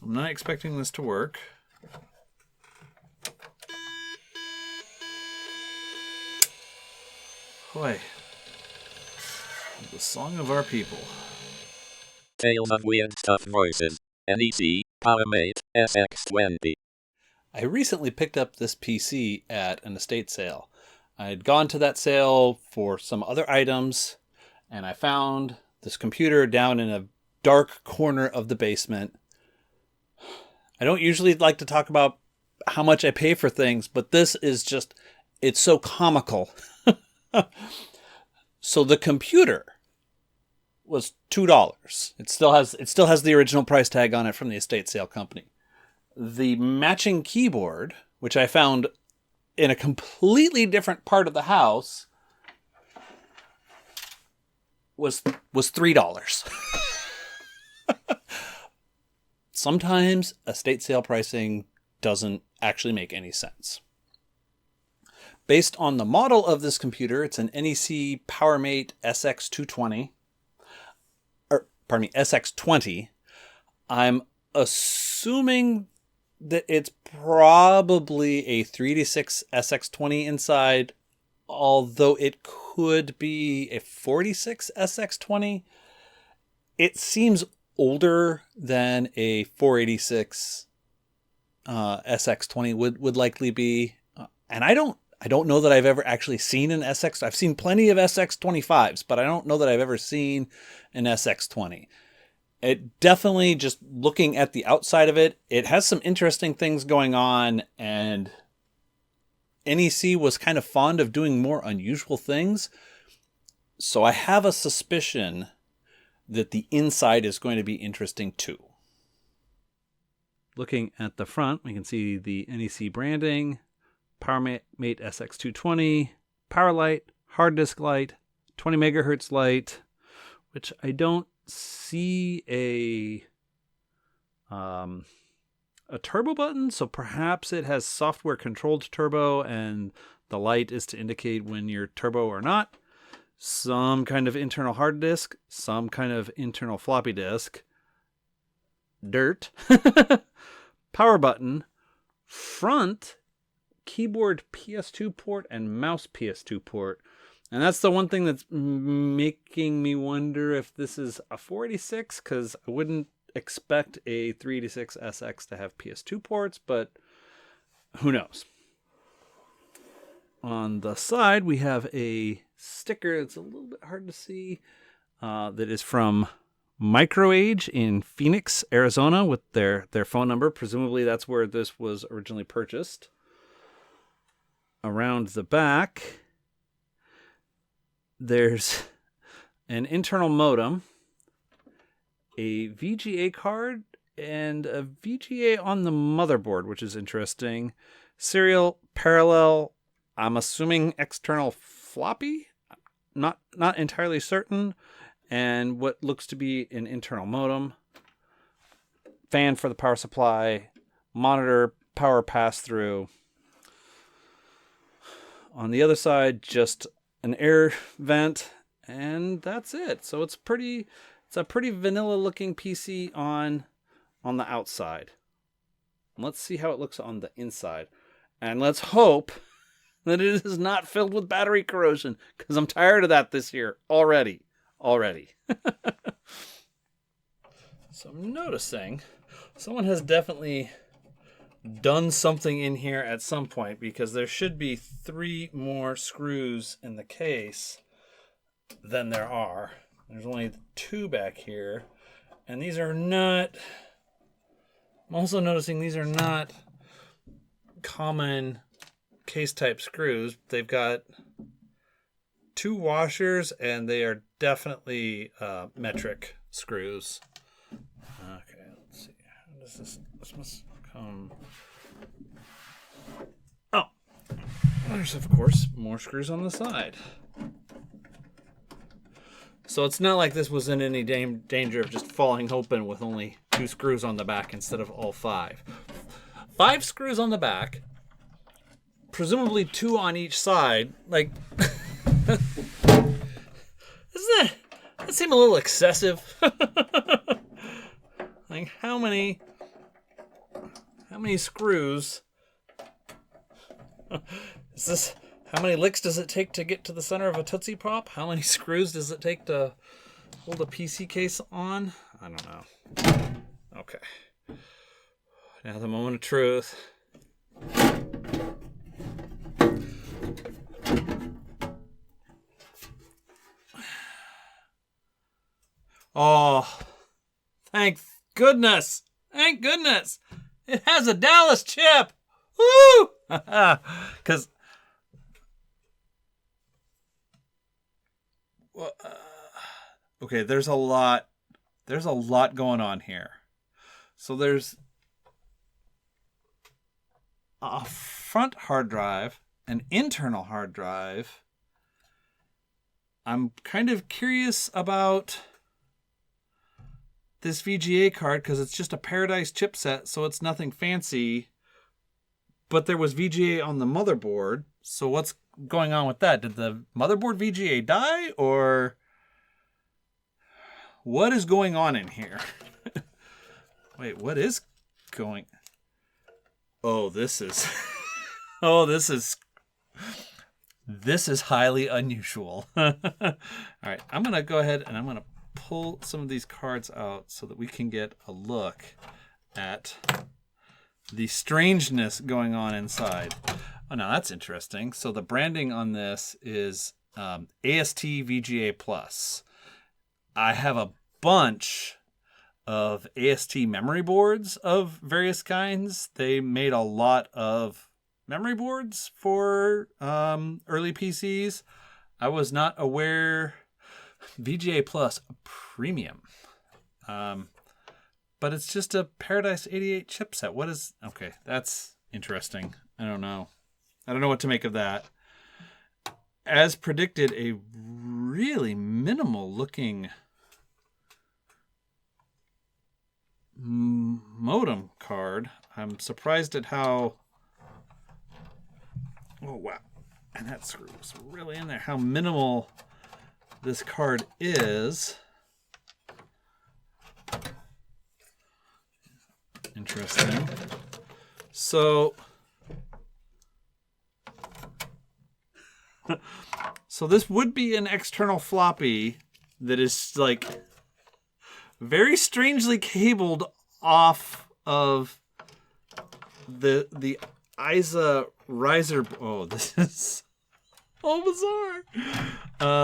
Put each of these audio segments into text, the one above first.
I'm not expecting this to work. Boy. The song of our people. Tales of Weird Stuff Voices. NEC PowerMate SX. I recently picked up this PC at an estate sale. I had gone to that sale for some other items, and I found this computer down in a dark corner of the basement. I don't usually like to talk about how much I pay for things, but this is just, it's so comical. So the computer was $2. It still has the original price tag on it from the estate sale company. The matching keyboard, which I found in a completely different part of the house, was $3. Sometimes estate sale pricing doesn't actually make any sense. Based on the model of this computer, it's an NEC PowerMate SX 220. SX20. I'm assuming that it's probably a 386 SX20 inside, although it could be a 46 SX20. It seems older than a 486 SX20 would likely be. And I don't know that I've ever actually seen an SX. I've seen plenty of SX25s, but I don't know that I've ever seen an SX20. It definitely, just looking at the outside of it, it has some interesting things going on, and NEC was kind of fond of doing more unusual things. So I have a suspicion that the inside is going to be interesting too. Looking at the front, we can see the NEC branding, PowerMate SX 220, power light, hard disk light, 20 megahertz light, which I don't see a turbo button, so perhaps it has software controlled turbo and the light is to indicate when you're turbo or not. Some kind of internal hard disk, some kind of internal floppy disk, dirt, power button, front keyboard PS2 port and mouse PS2 port. And that's the one thing that's making me wonder if this is a 486, because I wouldn't expect a 386 SX to have PS2 ports, but who knows. On the side, we have a sticker that's a little bit hard to see that is from Microage in Phoenix, Arizona, with their phone number. Presumably that's where this was originally purchased. Around the back, there's an internal modem, a VGA card, and a VGA on the motherboard, which is interesting. Serial, parallel, I'm assuming external floppy? Not entirely certain. And what looks to be an internal modem. Fan for the power supply. Monitor, power pass-through. On the other side, just an air vent, and that's it. So it's a pretty vanilla looking PC on the outside. Let's see how it looks on the inside. And let's hope that it is not filled with battery corrosion, because I'm tired of that this year already. So I'm noticing someone has definitely done something in here at some point, because there should be 3 more screws in the case than there are. There's only 2 back here, and these are not, I'm also noticing these are not common case type screws. They've got 2 washers, and they are definitely metric screws. Okay, let's see. How does this must come. Oh, there's of course more screws on the side. So it's not like this was in any danger of just falling open with only 2 screws on the back instead of all 5. 5 screws on the back, presumably 2 on each side. Like, doesn't that seem a little excessive? Like, how many How many screws? Is this... How many licks does it take to get to the center of a Tootsie Pop? How many screws does it take to hold a PC case on? I don't know. Okay. Now the moment of truth. Oh, thank goodness. Thank goodness. It has a Dallas chip. Woo! Because... okay, there's a lot going on here. So there's a front hard drive, an internal hard drive. I'm kind of curious about this VGA card because it's just a Paradise chipset, so it's nothing fancy. But there was VGA on the motherboard, so what's going on with that? Did the motherboard VGA die, or what is going on in here? Wait, what is going... Oh, this is... oh, this is highly unusual. All right, I'm going to go ahead and I'm going to pull some of these cards out so that we can get a look at the strangeness going on inside. Oh, now that's interesting. So the branding on this is AST VGA Plus. I have a bunch of AST memory boards of various kinds. They made a lot of memory boards for early PCs. I was not aware VGA Plus Premium. But it's just a Paradise 88 chipset. What is... Okay, that's interesting. I don't know what to make of that. As predicted, a really minimal looking modem card. I'm surprised at how... Oh, wow. And that screws really in there. How minimal this card is. Interesting. So this would be an external floppy that is like very strangely cabled off of the ISA riser. Oh, this is so bizarre.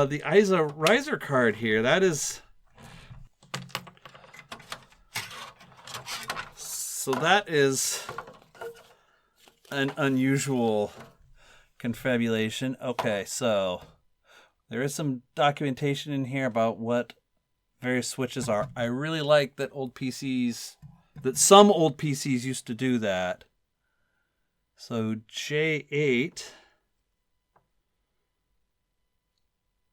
The ISA riser card here, that is... So that is an unusual confabulation. Okay, so there is some documentation in here about what various switches are. I really like that some old PCs used to do that. So J8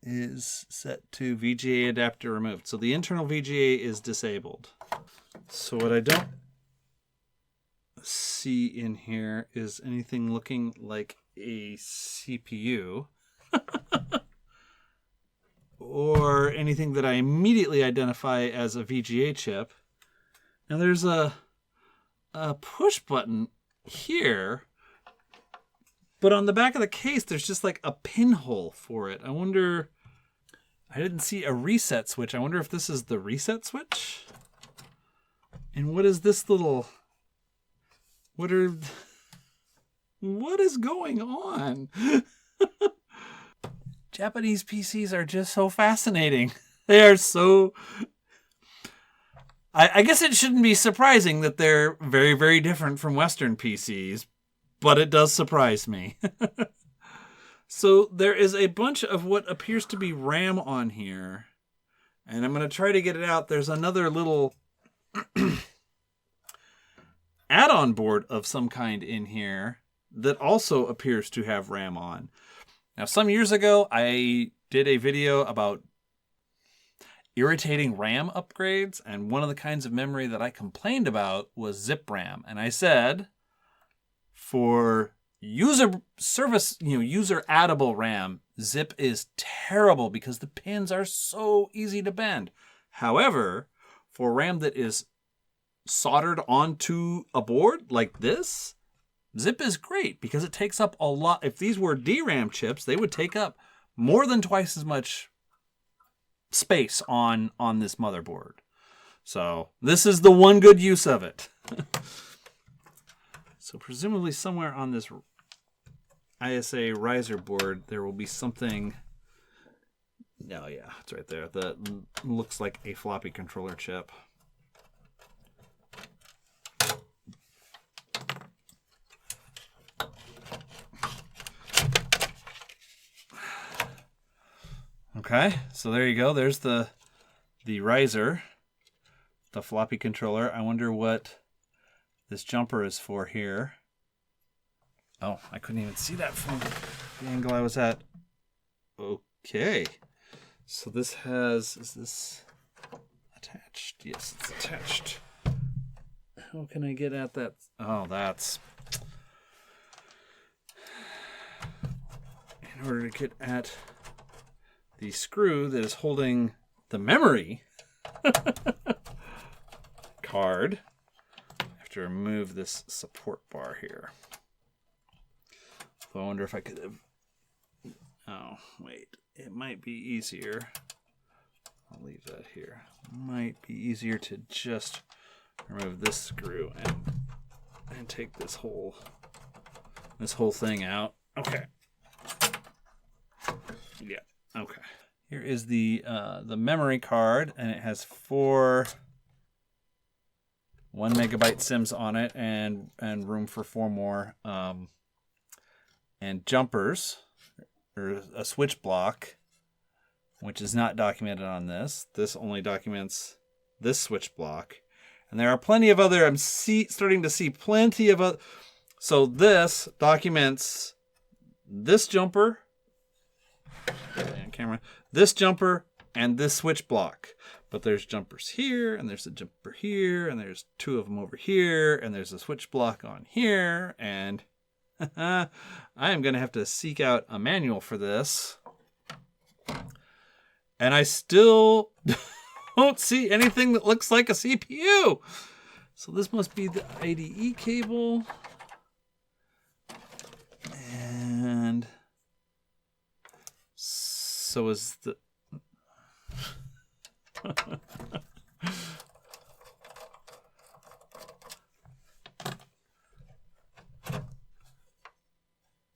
is set to VGA adapter removed. So the internal VGA is disabled. So what I don't see in here is anything looking like a CPU or anything that I immediately identify as a VGA chip. Now there's a push button here, but on the back of the case there's just like a pinhole for it. I wonder... I didn't see a reset switch. I wonder if this is the reset switch? And what is this little... What is going on? Japanese PCs are just so fascinating. They are so... I guess it shouldn't be surprising that they're very, very different from Western PCs, but it does surprise me. So there is a bunch of what appears to be RAM on here, and I'm going to try to get it out. There's another little... add-on board of some kind in here that also appears to have RAM on. Now, some years ago, I did a video about irritating RAM upgrades, and one of the kinds of memory that I complained about was zip RAM. And I said, for user addable RAM, zip is terrible because the pins are so easy to bend. However, for RAM that is soldered onto a board like this, zip is great because it takes up a lot. If these were DRAM chips, they would take up more than twice as much space on this motherboard. So this is the one good use of it. So presumably somewhere on this ISA riser board, there will be something. No, yeah, it's right there. That looks like a floppy controller chip. Okay, so there you go. There's the riser, the floppy controller. I wonder what this jumper is for here. Oh, I couldn't even see that from the angle I was at. Okay. So this is this attached? Yes, it's attached. How can I get at that? Oh, that's... In order to get at the screw that is holding the memory card, I have to remove this support bar here. So I wonder if I could have... Oh, wait. It might be easier. I'll leave that here. Might be easier to just remove this screw and take this whole thing out. Okay. Yeah. Okay. Here is the memory card, and it has 4 1 megabyte sims on it, and room for 4 more, and jumpers, or a switch block, which is not documented on this. This only documents this switch block, and there are plenty of other. I'm starting to see plenty of other. So this documents this jumper. Camera. This jumper and this switch block. But there's jumpers here, and there's a jumper here, and there's 2 of them over here, and there's a switch block on here, and I am going to have to seek out a manual for this. And I still don't see anything that looks like a CPU. So this must be the IDE cable. And so is the...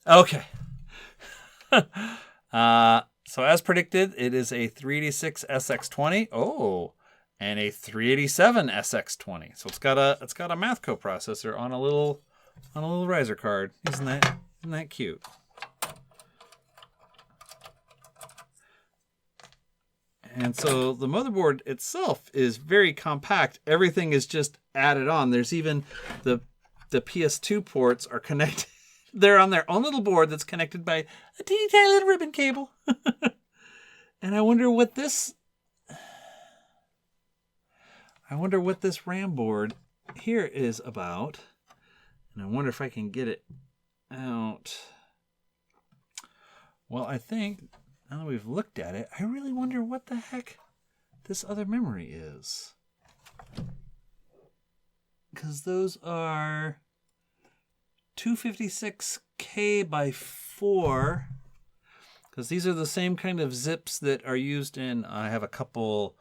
Okay. So as predicted, it is a 386 SX20. Oh, and a 387 SX20. So it's got a math coprocessor on a little riser card. Isn't that cute? And so the motherboard itself is very compact. Everything is just added on. There's even the PS2 ports are connected. They're on their own little board that's connected by a teeny tiny little ribbon cable. And I wonder what this RAM board here is about. And I wonder if I can get it out. Well, I think now that we've looked at it, I really wonder what the heck this other memory is. Because those are 256K by 4. Because these are the same kind of zips that are used in... I have a couple...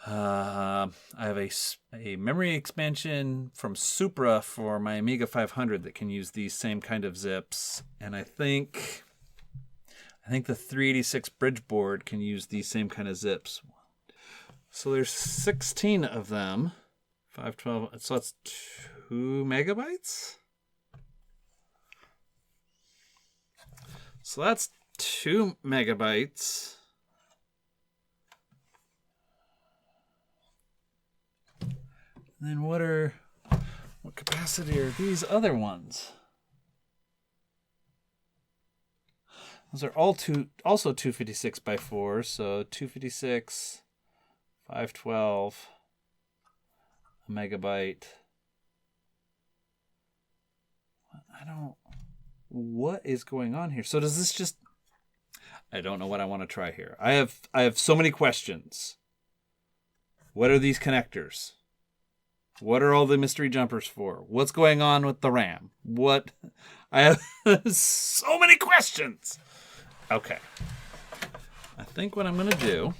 I have a memory expansion from Supra for my Amiga 500 that can use these same kind of zips. And I think the 386 bridge board can use these same kind of zips. So there's 16 of them. 512. So that's 2 megabytes? So that's 2 megabytes. And then what capacity are these other ones? Those are also 256 by 4, so 256, 512, a megabyte. What is going on here? So does this just... I don't know what I want to try here. I have so many questions. What are these connectors? What are all the mystery jumpers for? What's going on with the RAM? What? I have so many questions. Okay. I think what I'm going to do,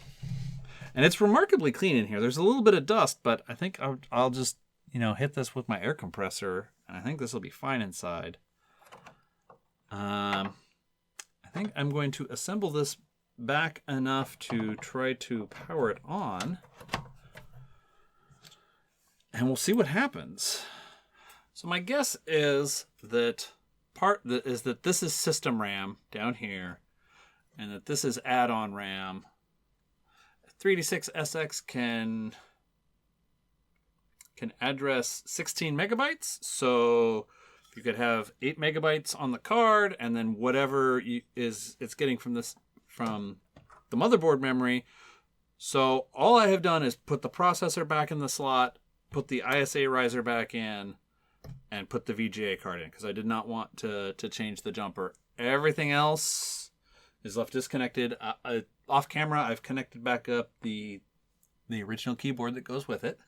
and it's remarkably clean in here. There's a little bit of dust, but I think I'll just, hit this with my air compressor, and I think this will be fine inside. I think I'm going to assemble this back enough to try to power it on. And we'll see what happens. So my guess is that this is system RAM down here, and that this is add-on RAM. 386 SX can address 16 megabytes. So you could have 8 megabytes on the card, and then whatever it's getting from the motherboard memory. So all I have done is put the processor back in the slot, put the ISA riser back in, and put the VGA card in, because I did not want to change the jumper. Everything else is left disconnected. Off camera, I've connected back up the original keyboard that goes with it.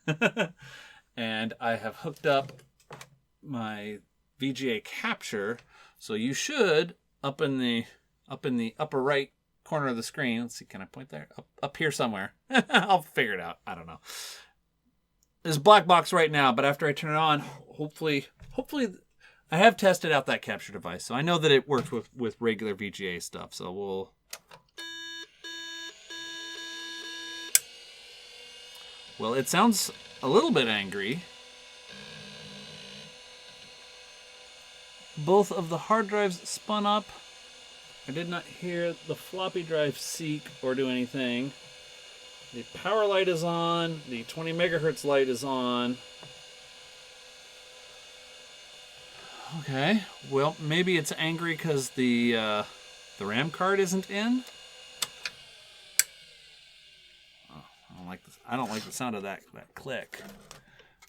And I have hooked up my VGA capture. So you should, up in the upper right corner of the screen, let's see, can I point there? Up here somewhere. I'll figure it out. I don't know. There's a black box right now, but after I turn it on, hopefully I have tested out that capture device, so I know that it works with regular VGA stuff. So well, it sounds a little bit angry. Both of the hard drives spun up. I did not hear the floppy drive seek or do anything. The power light is on. The 20 megahertz light is on. Okay. Well, maybe it's angry because the RAM card isn't in. Oh, I don't like the sound of that click.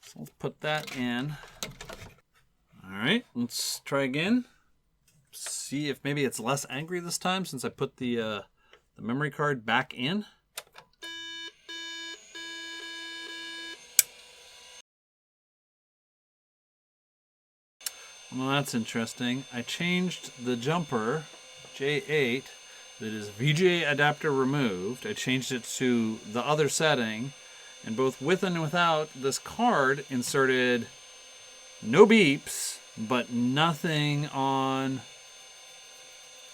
So let's put that in. All right. Let's try again. See if maybe it's less angry this time since I put the memory card back in. Well, that's interesting. I changed the jumper, J8, that is VGA adapter removed. I changed it to the other setting, and both with and without this card inserted no beeps, but nothing on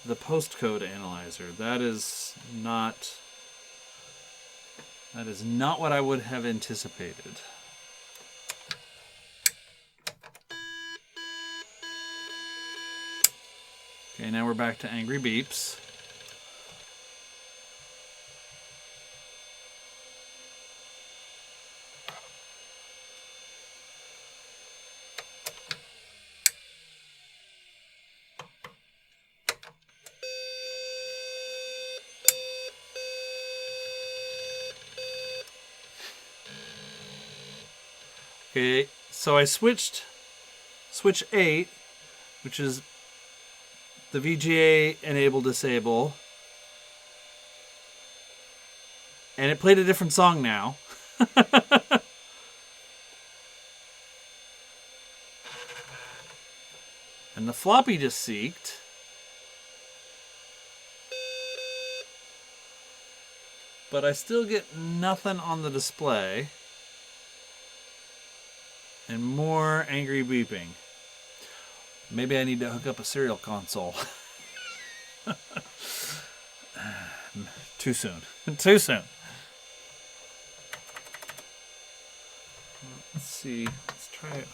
the postcode analyzer. That is not what I would have anticipated. Okay, now we're back to angry beeps. Okay, so I switch 8, which is the VGA enable disable, and it played a different song now. And the floppy just seeked. But I still get nothing on the display. And more angry beeping. Maybe I need to hook up a serial console. Too soon. Too soon. Let's see. Let's try it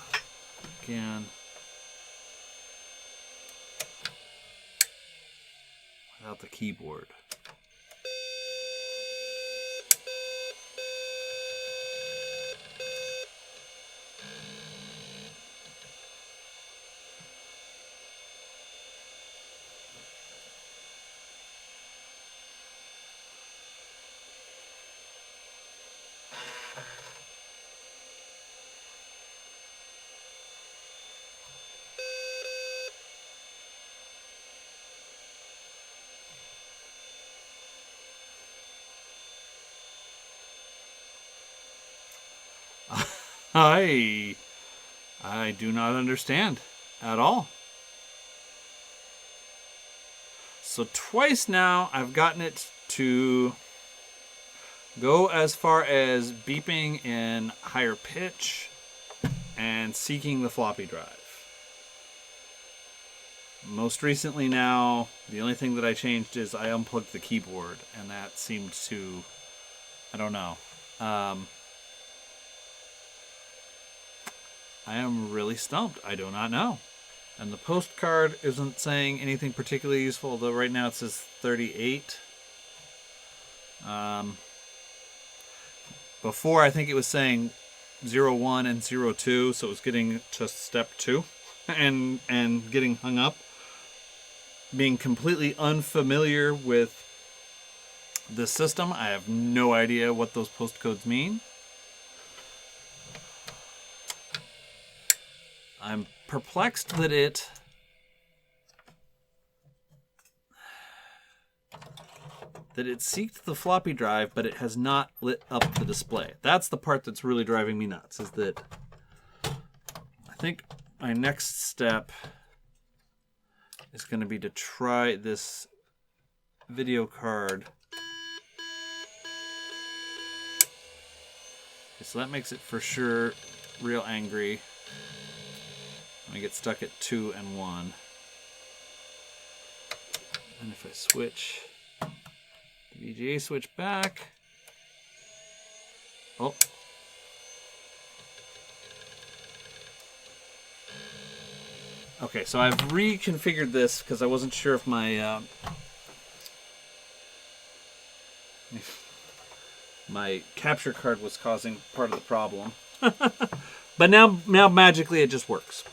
again. Without the keyboard. I do not understand at all. So twice now I've gotten it to go as far as beeping in higher pitch and seeking the floppy drive. Most recently now, the only thing that I changed is I unplugged the keyboard, and that seemed to, I don't know. I am really stumped. I do not know. And the postcard isn't saying anything particularly useful, although right now it says 38. Before, I think it was saying 01 and 02, so it was getting to step 2 and getting hung up. Being completely unfamiliar with the system, I have no idea what those postcodes mean. I'm perplexed that it seeked the floppy drive, but it has not lit up the display. That's the part that's really driving me nuts, is that I think my next step is going to be to try this video card. Okay, so that makes it for sure real angry. I get stuck at 2 and 1. And if I switch the VGA switch back. Oh. Okay, so I've reconfigured this because I wasn't sure if my my capture card was causing part of the problem. But now magically it just works.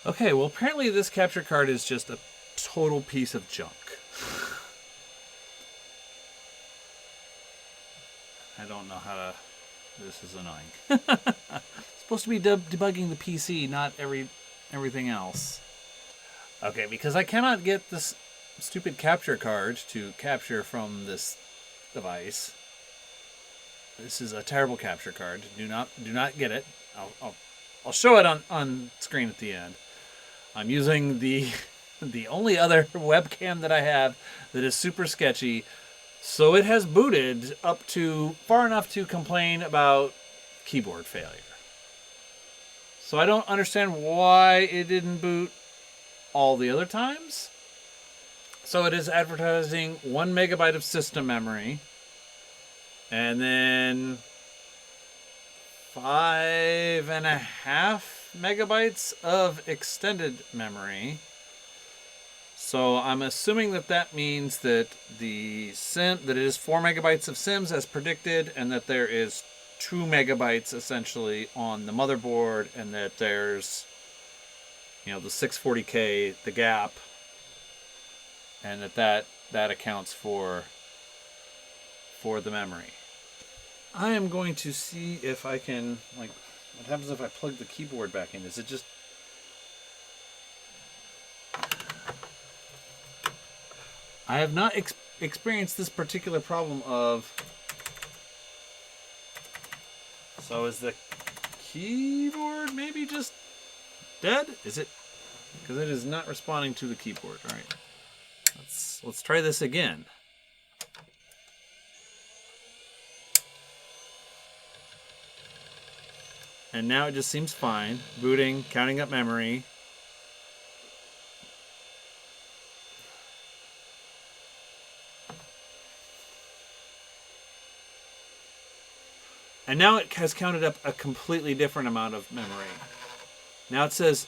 Okay, well apparently this capture card is just a total piece of junk. I don't know how to... This is annoying. It's supposed to be debugging the PC, not everything else. Okay, because I cannot get this stupid capture card to capture from this device. This is a terrible capture card. Do not get it. I'll show it on screen at the end. I'm using the only other webcam that I have that is super sketchy. So it has booted up to far enough to complain about keyboard failure. So I don't understand why it didn't boot all the other times. So it is advertising 1 megabyte of system memory. And then 5.5 megabytes of extended memory. So I'm assuming that means that that it is 4 megabytes of SIMs as predicted, and that there is 2 megabytes essentially on the motherboard, and that there's, the 640K, the gap, and that accounts for the memory. I am going to see if I can, what happens if I plug the keyboard back in? Is it just... I have not experienced this particular problem of... So is the keyboard maybe just dead? Is it? Because it is not responding to the keyboard. All right. Let's try this again. And now it just seems fine. Booting, counting up memory. And now it has counted up a completely different amount of memory. Now it says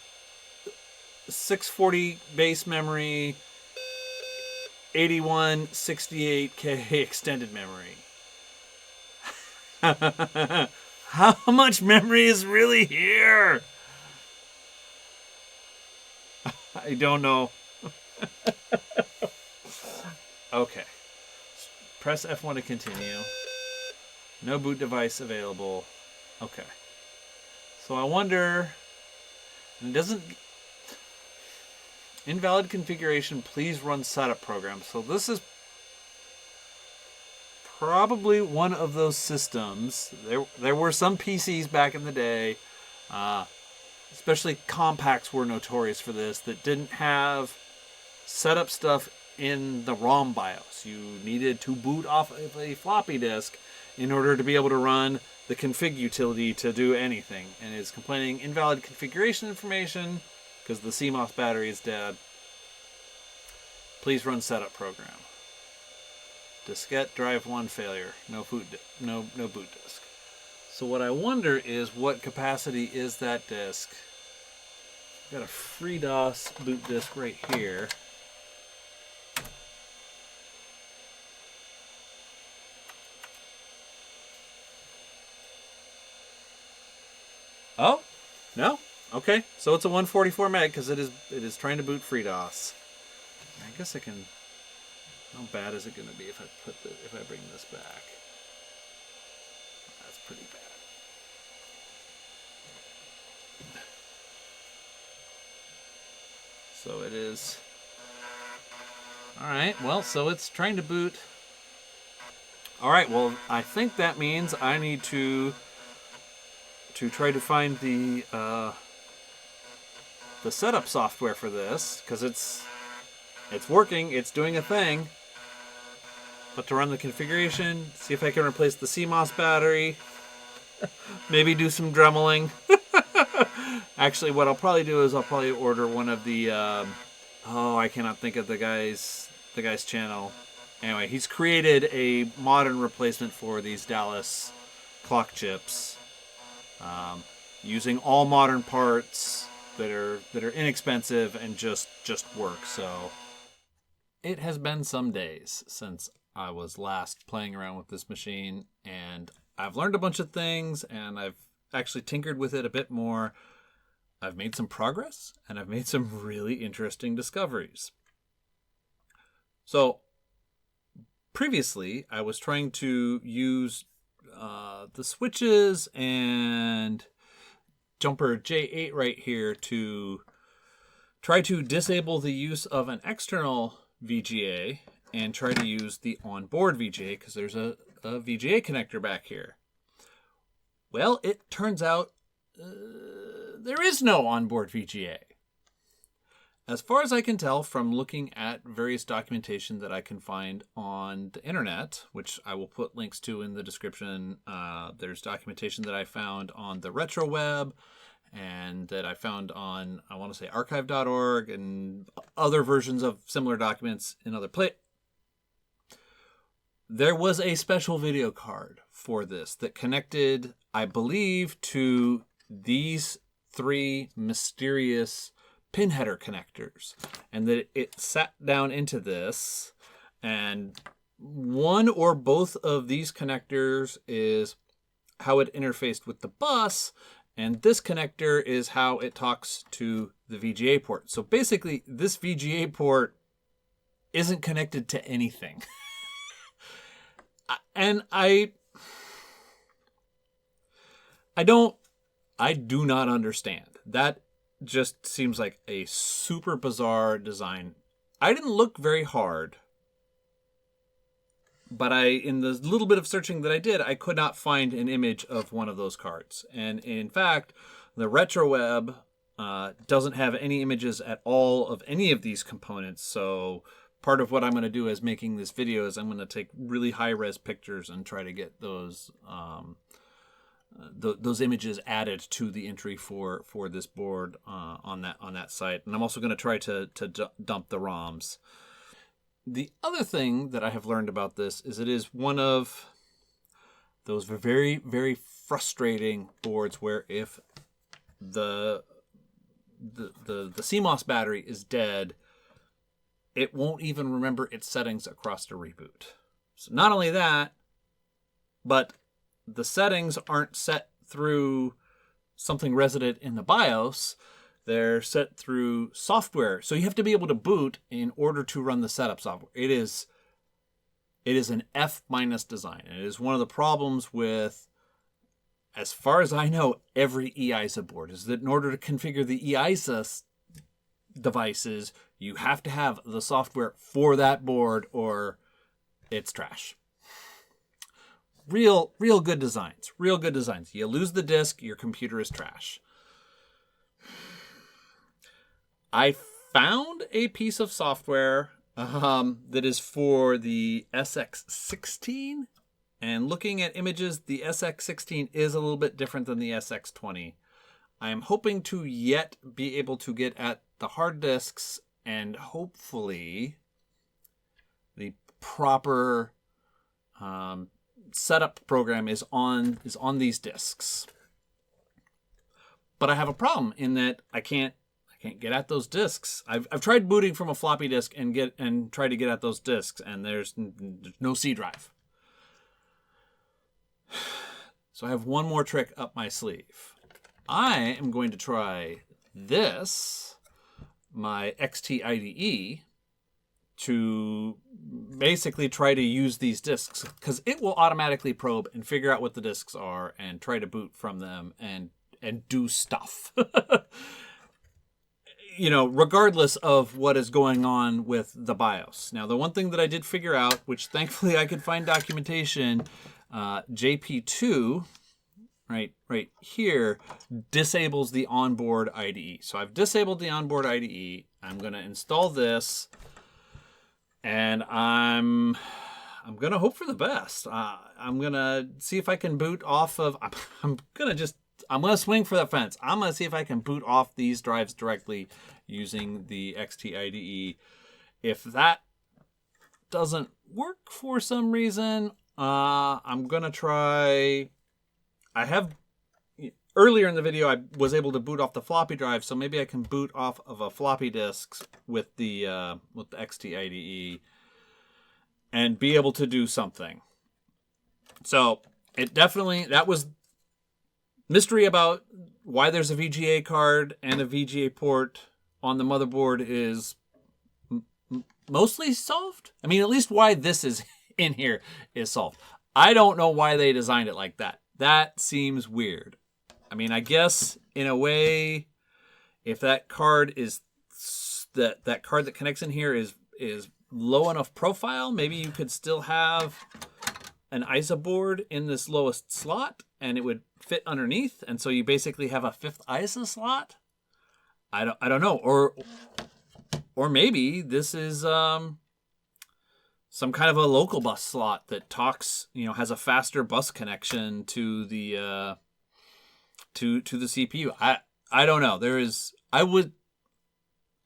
640 base memory, 8168K extended memory. How much memory is really here? I don't know. Okay. Press F1 to continue. No boot device available. Okay. So I wonder... And it doesn't... Invalid configuration, please run setup program. So this is probably one of those systems. There were some PCs back in the day, especially compacts were notorious for this, that didn't have setup stuff in the ROM BIOS. You needed to boot off of a floppy disk in order to be able to run the config utility to do anything. And it's complaining invalid configuration information because the CMOS battery is dead. Please run setup program. Diskette drive 1 failure. No boot disk. So what I wonder is what capacity is that disk? I've got a FreeDOS boot disk right here. Oh, no? Okay, so it's a 144 meg because it is trying to boot FreeDOS. I guess I can. How bad is it going to be if I bring this back? That's pretty bad. So it is. All right. Well, so it's trying to boot. All right. Well, I think that means I need to try to find the setup software for this, because it's working, it's doing a thing. But to run the configuration, see if I can replace the CMOS battery, maybe do some dremeling. Actually, what I'll probably do is I'll probably order one of the I cannot think of the guy's channel. Anyway, he's created a modern replacement for these Dallas clock chips. Using all modern parts that are inexpensive and just work. So it has been some days since I was last playing around with this machine, and I've learned a bunch of things, and I've actually tinkered with it a bit more. I've made some progress, and I've made some really interesting discoveries. So previously, I was trying to use the switches and jumper J8 right here to try to disable the use of an external VGA and try to use the onboard VGA, because there's a VGA connector back here. Well, it turns out there is no onboard VGA. As far as I can tell from looking at various documentation that I can find on the internet, which I will put links to in the description, there's documentation that I found on the RetroWeb and that I found on, I want to say, archive.org and other versions of similar documents in other places. There was a special video card for this that connected, I believe, to these 3 mysterious pin header connectors, and that it sat down into this, and one or both of these connectors is how it interfaced with the bus, and this connector is how it talks to the VGA port. So basically, this VGA port isn't connected to anything. And I do not understand. That just seems like a super bizarre design. I didn't look very hard, but in the little bit of searching that I did, I could not find an image of one of those cards. And in fact, the RetroWeb doesn't have any images at all of any of these components. So part of what I'm going to do as making this video is I'm going to take really high-res pictures and try to get those images added to the entry for this board on that site. And I'm also going to try to dump the ROMs. The other thing that I have learned about this is it is one of those very, very frustrating boards where if the CMOS battery is dead, it won't even remember its settings across the reboot. So not only that, but the settings aren't set through something resident in the BIOS. They're set through software. So you have to be able to boot in order to run the setup software. It is an F- design. And it is one of the problems with, as far as I know, every EISA board, is that in order to configure the EISA devices, you have to have the software for that board or it's trash. real good designs. Real good designs. You lose the disk, your computer is trash. I found a piece of software that is for the SX16. And looking at images, the SX16 is a little bit different than the SX20. I am hoping to yet be able to get at the hard disks, and hopefully the proper setup program is on these disks. But I have a problem in that I can't get at those disks. I've tried booting from a floppy disk and try to get at those disks, and there's no C drive. So I have one more trick up my sleeve. I am going to try this, my XT-IDE, to basically try to use these disks, because it will automatically probe and figure out what the disks are and try to boot from them and do stuff. You know, regardless of what is going on with the BIOS. Now, the one thing that I did figure out, which thankfully I could find documentation, JP2, right here, disables the onboard IDE. So I've disabled the onboard IDE. I'm going to install this, and I'm going to hope for the best. I'm going to see if I can boot off of... I'm going to swing for the fence. I'm going to see if I can boot off these drives directly using the XT-IDE. If that doesn't work for some reason, I'm going to try... Earlier in the video, I was able to boot off the floppy drive, so maybe I can boot off of a floppy disk with the XT-IDE and be able to do something. So it definitely... That was... Mystery about why there's a VGA card and a VGA port on the motherboard is mostly solved. I mean, at least why this is in here is solved. I don't know why they designed it like that. That seems weird. I mean, I guess in a way, if that card is that card that connects in here is low enough profile, maybe you could still have an ISA board in this lowest slot and it would fit underneath, and so you basically have a fifth ISA slot. I don't know, or maybe this is some kind of a local bus slot that talks, has a faster bus connection to the to the CPU. I don't know.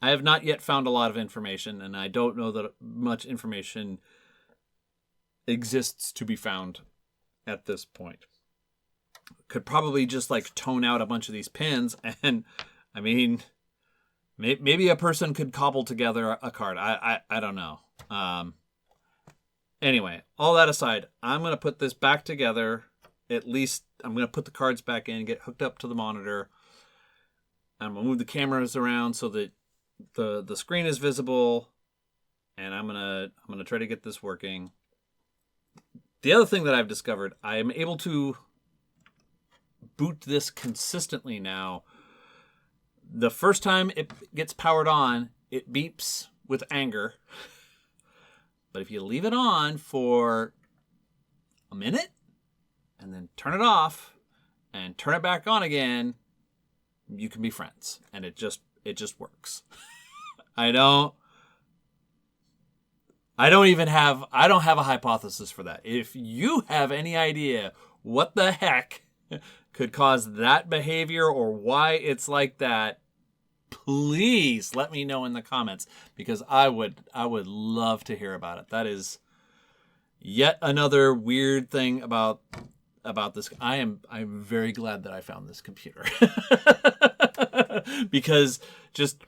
I have not yet found a lot of information, and I don't know that much information exists to be found at this point. Could probably just tone out a bunch of these pins, and I mean, maybe a person could cobble together a card. I don't know. Anyway, all that aside, I'm going to put this back together. At least I'm going to put the cards back in, get hooked up to the monitor. I'm going to move the cameras around so that the screen is visible, and I'm going to try to get this working. The other thing that I've discovered, I am able to boot this consistently now. The first time it gets powered on, it beeps with anger. But if you leave it on for a minute and then turn it off and turn it back on again, you can be friends. And it just works. I don't have a hypothesis for that. If you have any idea what the heck could cause that behavior or why it's like that, please let me know in the comments, because I would love to hear about it. That is yet another weird thing about this. I'm very glad that I found this computer. Because just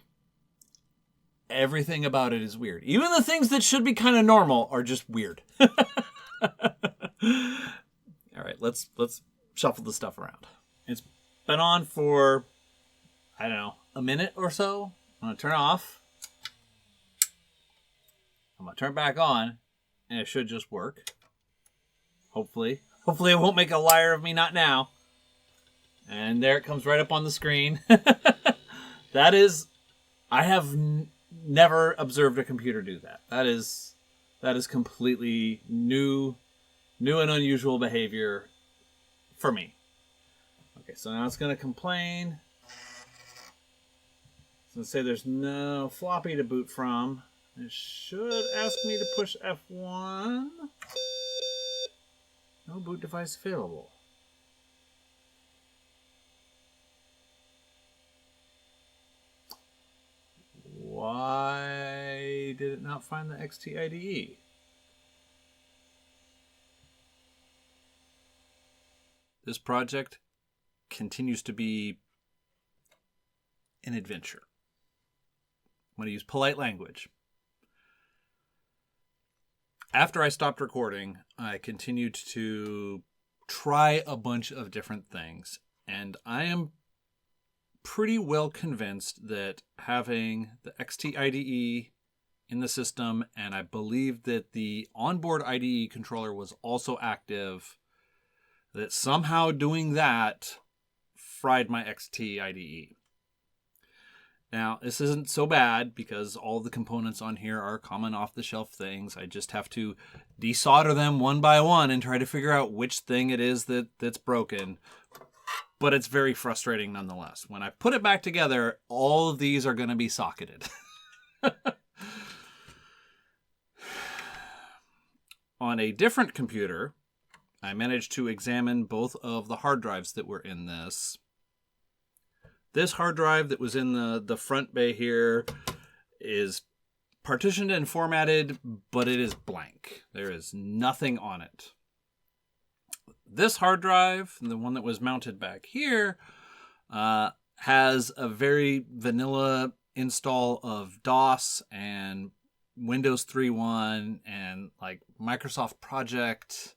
everything about it is weird. Even the things that should be kind of normal are just weird. All right, let's shuffle the stuff around. It's been on for, I don't know, a minute or so. I'm going to turn it off. I'm going to turn it back on, and it should just work. Hopefully. Hopefully it won't make a liar of me, not now. And there it comes right up on the screen. That is, I have never observed a computer do that. That is completely new New and unusual behavior for me. Okay, so now it's going to complain. It's going to say there's no floppy to boot from. It should ask me to push F1. No boot device available. Why did it not find the XT-IDE? This project continues to be an adventure. I'm going to use polite language. After I stopped recording, I continued to try a bunch of different things, and I am pretty well convinced that having the XT-IDE in the system, and I believe that the onboard IDE controller was also active, that somehow doing that fried my XT-IDE. Now, this isn't so bad because all the components on here are common off-the-shelf things. I just have to desolder them one by one and try to figure out which thing it is that's broken. But it's very frustrating nonetheless. When I put it back together, all of these are going to be socketed. On a different computer, I managed to examine both of the hard drives that were in this. This hard drive that was in the front bay here is partitioned and formatted, but it is blank. There is nothing on it. This hard drive, the one that was mounted back here, has a very vanilla install of DOS and Windows 3.1 and like Microsoft Project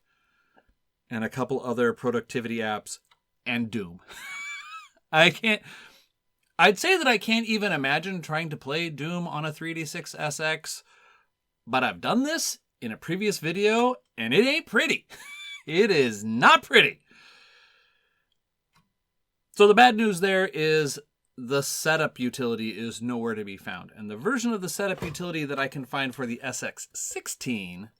and a couple other productivity apps and Doom. I'd say that I can't even imagine trying to play Doom on a 386 SX, but I've done this in a previous video and it ain't pretty. It is not pretty. So the bad news there is the setup utility is nowhere to be found. And the version of the setup utility that I can find for the SX16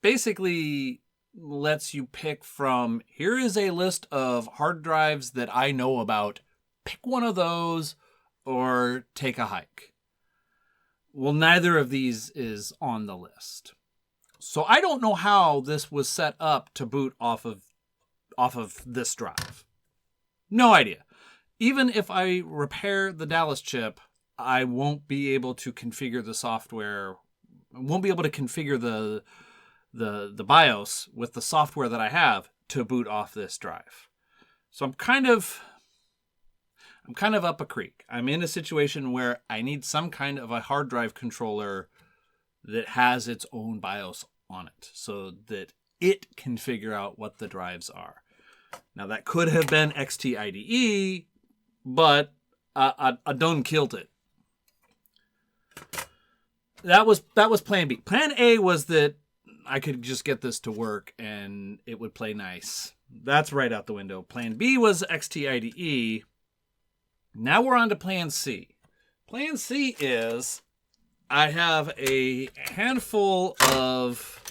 basically lets you pick from, here is a list of hard drives that I know about. Pick one of those or take a hike. Well, neither of these is on the list. So I don't know how this was set up to boot off of this drive. No idea. Even if I repair the Dallas chip, I won't be able to configure the software. I won't be able to configure the BIOS with the software that I have to boot off this drive. So I'm kind of up a creek. I'm in a situation where I need some kind of a hard drive controller that has its own BIOS on it so that it can figure out what the drives are. Now that could have been XT-IDE, but I done killed it. That was plan B. Plan A was that I could just get this to work and it would play nice. That's right out the window. Plan B was XT-IDE. Now we're on to plan C. Plan C is I have a handful of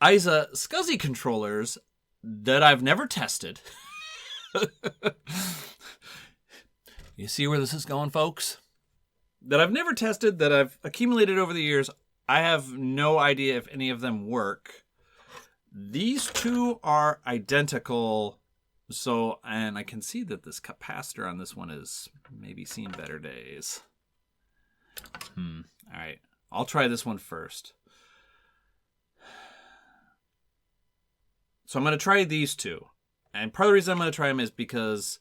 ISA SCSI controllers that I've never tested. You see where this is going, folks? That I've never tested, that I've accumulated over the years. I have no idea if any of them work. These two are identical. So, and I can see that this capacitor on this one is maybe seen better days. All right. I'll try this one first. So I'm going to try these two. And part of the reason I'm going to try them is because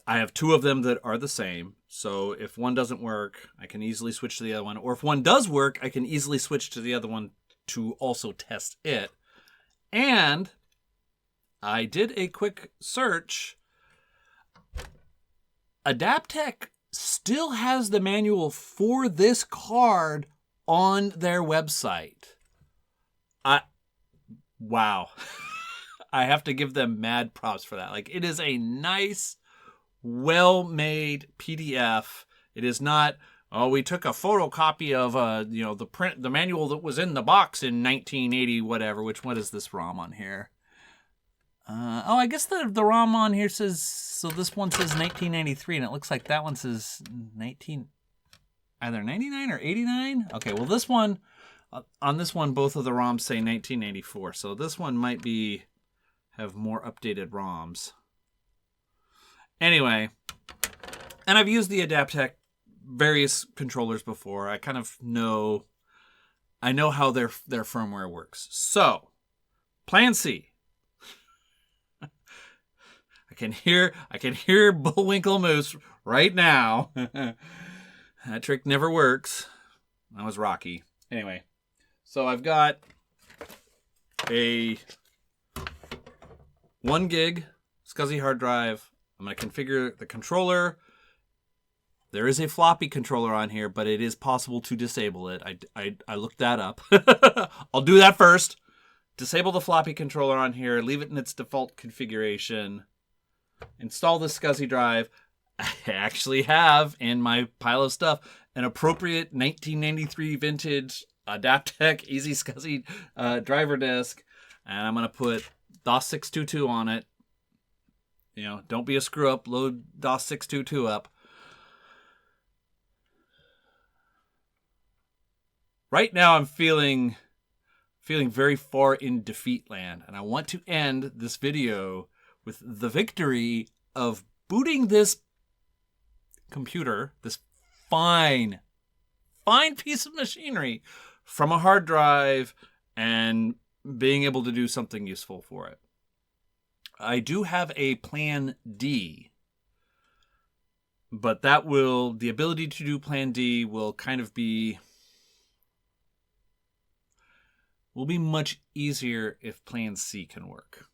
I have two of them that are the same. So if one doesn't work, I can easily switch to the other one. Or if one does work, I can easily switch to the other one to also test it. And I did a quick search. Adaptec still has the manual for this card on their website. Wow. I have to give them mad props for that. Like, it is a nice, well-made PDF. It is not Oh, we took a photocopy of the manual that was in the box in 1980 whatever. What is this ROM on here? I guess the ROM on here says, so this one says 1993, and it looks like that one says either 99 or 89. Okay, well this one, on this one, both of the ROMs say 1984, so this one might have more updated ROMs. Anyway, and I've used the Adaptec various controllers before. I kind of know, how their firmware works. So, Plan C. I can hear Bullwinkle Moose right now. That trick never works. That was Rocky. Anyway, so I've got a 1 gig SCSI hard drive. I'm going to configure the controller. There is a floppy controller on here, but it is possible to disable it. I looked that up. I'll do that first. Disable the floppy controller on here. Leave it in its default configuration. Install the SCSI drive. I actually have in my pile of stuff an appropriate 1993 vintage Adaptec Easy SCSI driver disk, and I'm gonna put DOS 622 on it. Don't be a screw up. Load DOS 622 up. Right now, I'm feeling very far in defeat land, and I want to end this video with the victory of booting this computer, this fine piece of machinery, from a hard drive and being able to do something useful for it. I do have a Plan D, but the ability to do Plan D will kind of be much easier if Plan C can work.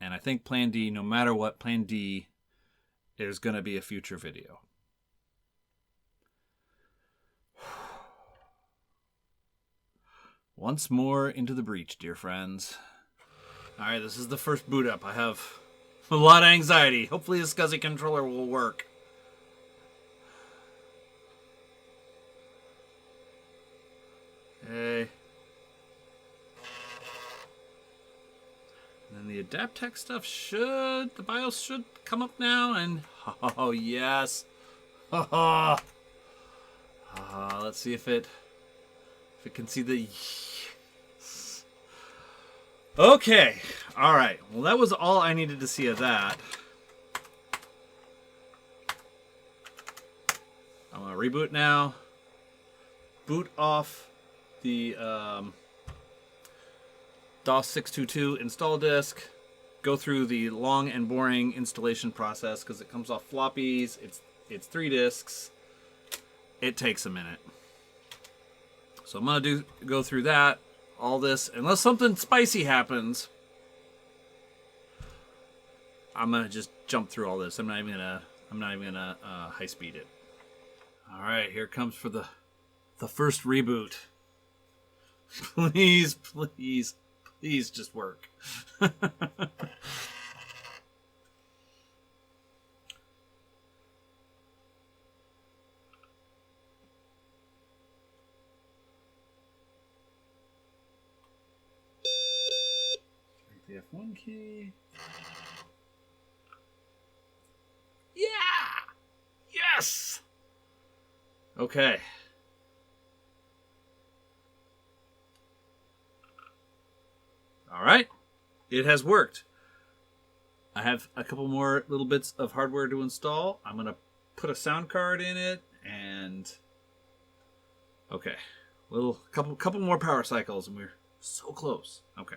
And I think Plan D, no matter what, Plan D, there's going to be a future video. Once more into the breach, dear friends. All right, this is the first boot up. I have a lot of anxiety. Hopefully the SCSI controller will work. Okay. And then the Adaptec stuff the BIOS should come up now, and oh yes. Let's see if it can see the yes. Okay, all right. Well, that was all I needed to see of that. I'm gonna reboot now. Boot off the DOS 622 install disk, go through the long and boring installation process because it comes off floppies. It's 3 disks. It takes a minute. So I'm gonna go through that, all this, unless something spicy happens. I'm gonna just jump through all this. I'm not even gonna high speed it. All right, here comes for the first reboot. Please, please. Please just work. The F1 key. Yeah! Yes! Okay. All right, it has worked. I have a couple more little bits of hardware to install. I'm gonna put a sound card in it, and okay, couple more power cycles, and we're so close. Okay,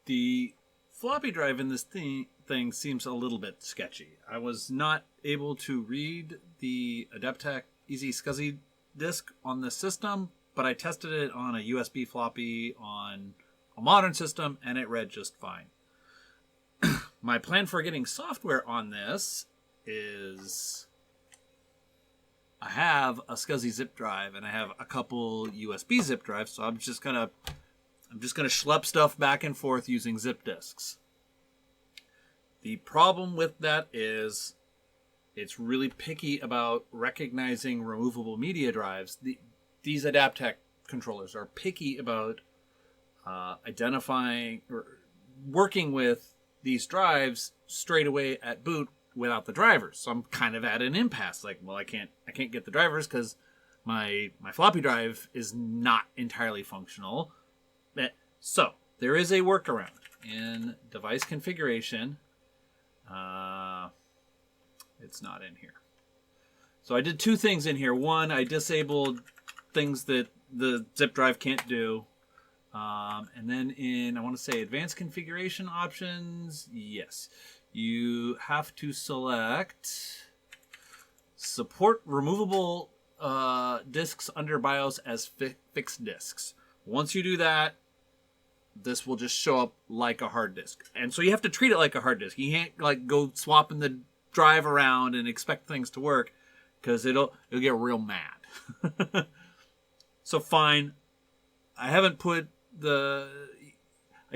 the floppy drive in this thing seems a little bit sketchy. I was not able to read the Adaptec Easy SCSI disk on the system, but I tested it on a USB floppy on a modern system, and it read just fine. My plan for getting software on this is I have a SCSI zip drive and I have a couple USB zip drives, so I'm just gonna schlep stuff back and forth using zip disks. The problem with that is It's really picky about recognizing removable media drives. These Adaptec controllers are picky about identifying or working with these drives straight away at boot without the drivers. So I'm kind of at an impasse. Like, well, I can't get the drivers because my floppy drive is not entirely functional. So there is a workaround in device configuration. It's not in here. So I did two things in here. One, I disabled things that the zip drive can't do. And then in, I want to say, advanced configuration options, yes. You have to select support removable disks under BIOS as fixed disks. Once you do that, this will just show up like a hard disk. And so you have to treat it like a hard disk. You can't like go swapping the drive around and expect things to work, because it'll get real mad. So fine. I haven't put I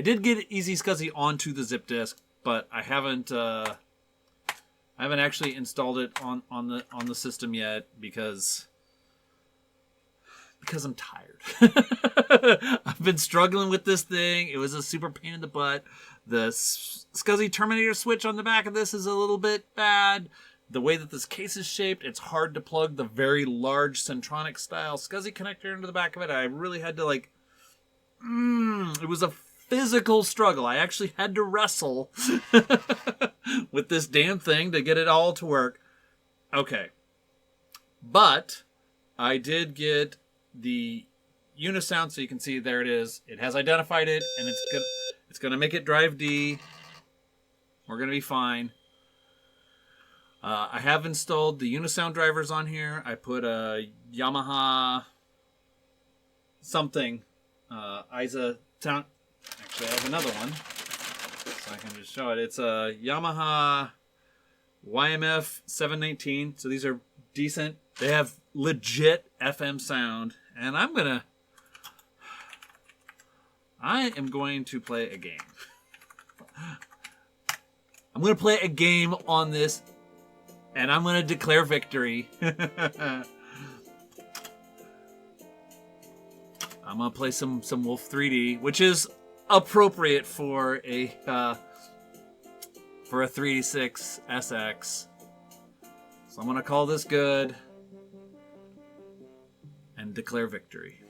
did get Easy SCSI onto the zip disk, but I haven't actually installed it on the system yet because I'm tired. I've been struggling with this thing. It was a super pain in the butt. The SCSI terminator switch on the back of this is a little bit bad. The way that this case is shaped, it's hard to plug the very large Centronic style SCSI connector into the back of it. I really had to it was a physical struggle. I actually had to wrestle with this damn thing to get it all to work. Okay. But I did get the Unisound, so you can see there it is. It has identified it, and it's gonna make it drive D. We're gonna be fine. I have installed the Unisound drivers on here. I put a Yamaha something ISA sound. Actually, I have another one, so I can just show it. It's a Yamaha YMF 719. So these are decent. They have legit FM sound, and I am going to play a game. I'm going to play a game on this, and I'm going to declare victory. I'm going to play some Wolf 3D, which is appropriate for a 386 SX. So I'm going to call this good and declare victory.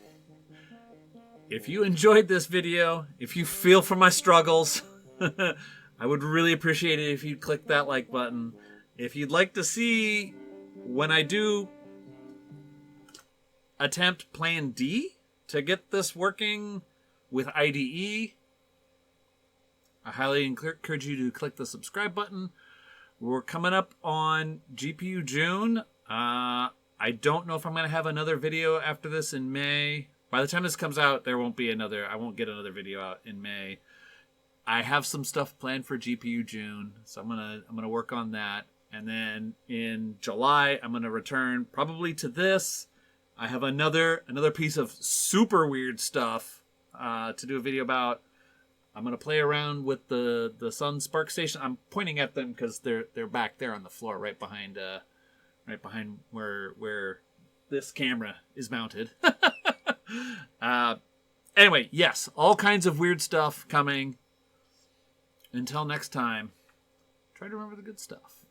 If you enjoyed this video, if you feel for my struggles, I would really appreciate it if you'd click that like button. If you'd like to see when I do attempt Plan D to get this working with IDE, I highly encourage you to click the subscribe button. We're coming up on GPU June. I don't know if I'm going to have another video after this in May. By the time this comes out, I won't get another video out in May. I have some stuff planned for GPU June, so I'm gonna work on that. And then in July, I'm gonna return probably to this. I have another piece of super weird stuff to do a video about. I'm gonna play around with the Sun Spark Station. I'm pointing at them because they're back there on the floor, right behind where this camera is mounted. Anyway, yes, all kinds of weird stuff coming. Until next time, try to remember the good stuff.